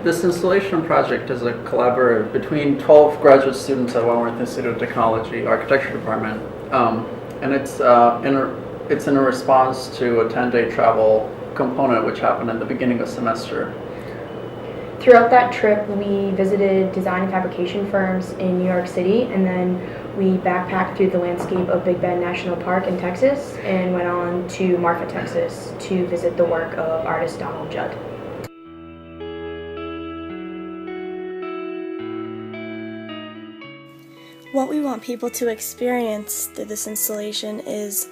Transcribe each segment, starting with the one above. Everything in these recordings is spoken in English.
This installation project is a collaborative between 12 graduate students at Wentworth Institute of Technology, Architecture Department, and it's in a response to a 10-day travel component which happened at the beginning of semester. Throughout that trip, we visited design and fabrication firms in New York City, and then we backpacked through the landscape of Big Bend National Park in Texas and went on to Marfa, Texas to visit the work of artist Donald Judd. What we want people to experience through this installation is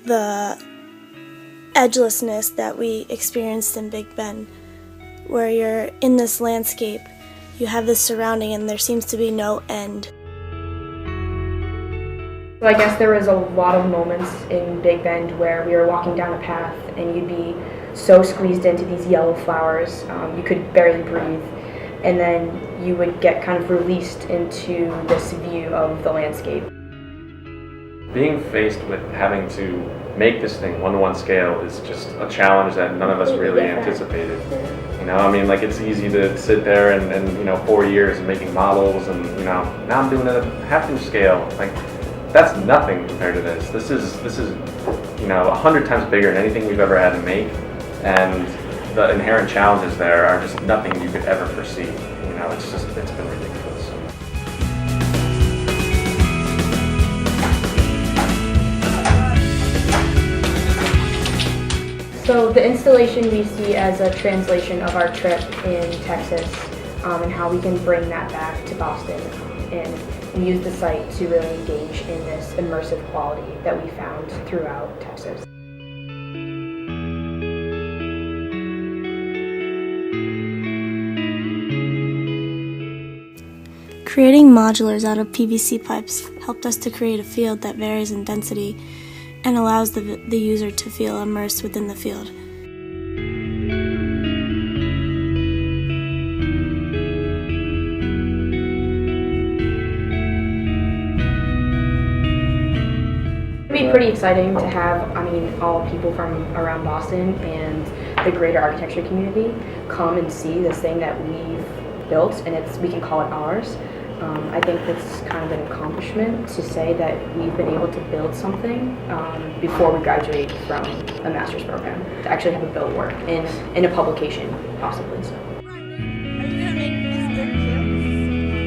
the edgelessness that we experienced in Big Bend, where you're in this landscape, you have this surrounding, and there seems to be no end. So I guess there was a lot of moments in Big Bend where we were walking down a path and you'd be so squeezed into these yellow flowers, you could barely breathe. And then you would get kind of released into this view of the landscape. Being faced with having to make this thing one-to-one scale is just a challenge that none of us really anticipated. You know, I mean, like, it's easy to sit there and 4 years and making models, and now I'm doing it at half-inch scale. Like, that's nothing compared to this. This is 100 times bigger than anything we've ever had to make, and the inherent challenges there are just nothing you could ever foresee. It's been ridiculous. So the installation we see as a translation of our trip in Texas, and how we can bring that back to Boston, and we use the site to really engage in this immersive quality that we found throughout Texas. Creating modulars out of PVC pipes helped us to create a field that varies in density and allows the user to feel immersed within the field. It'd be pretty exciting to have, all people from around Boston and the greater architecture community come and see this thing that we've built, and we can call it ours. I think that's kind of an accomplishment to say that we've been able to build something before we graduate from a master's program, to actually have it built work in a publication, possibly. So. Are you gonna make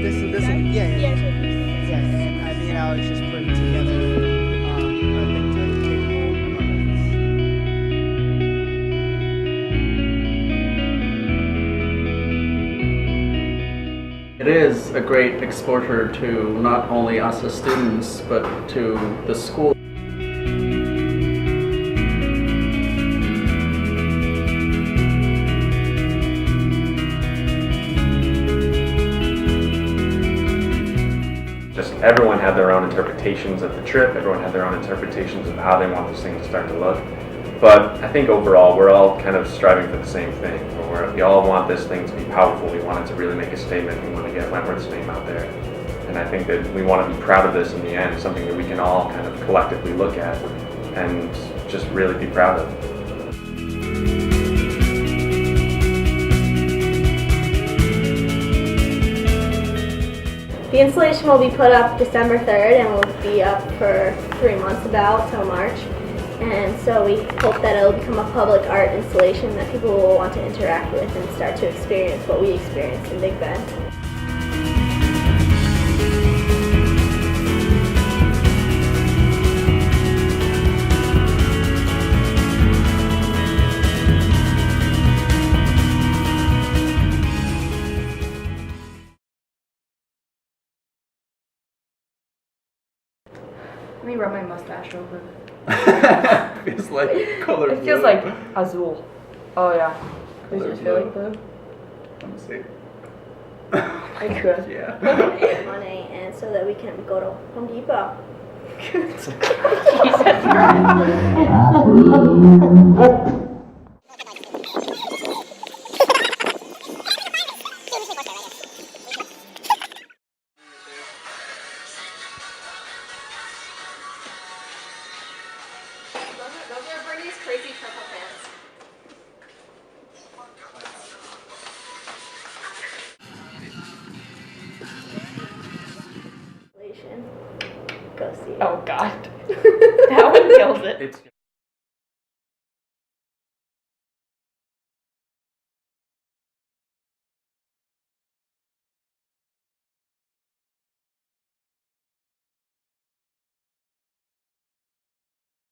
this too? Yeah. And I was just putting together a thing to It is a great exposure to not only us as students, but to the school. Just everyone had their own interpretations of the trip, everyone had their own interpretations of how they want this thing to start to look. But I think overall, we're all kind of striving for the same thing. We all want this thing to be powerful. We want it to really make a statement. We want to get Wentworth's name out there. And I think that we want to be proud of this in the end, something that we can all kind of collectively look at and just really be proud of. The installation will be put up December 3rd and will be up for 3 months about till March. And so we hope that it will become a public art installation that people will want to interact with and start to experience what we experienced in Big Bend. Let me rub my mustache over. Feels like color blue. It feels like azul. Oh yeah. Does it feel like blue? Let me see. I could. Yeah. Money, and so that we can go to Home Depot. Those are Brittany's crazy purple pants. installation. Go see it. Oh God, that one kills it. It's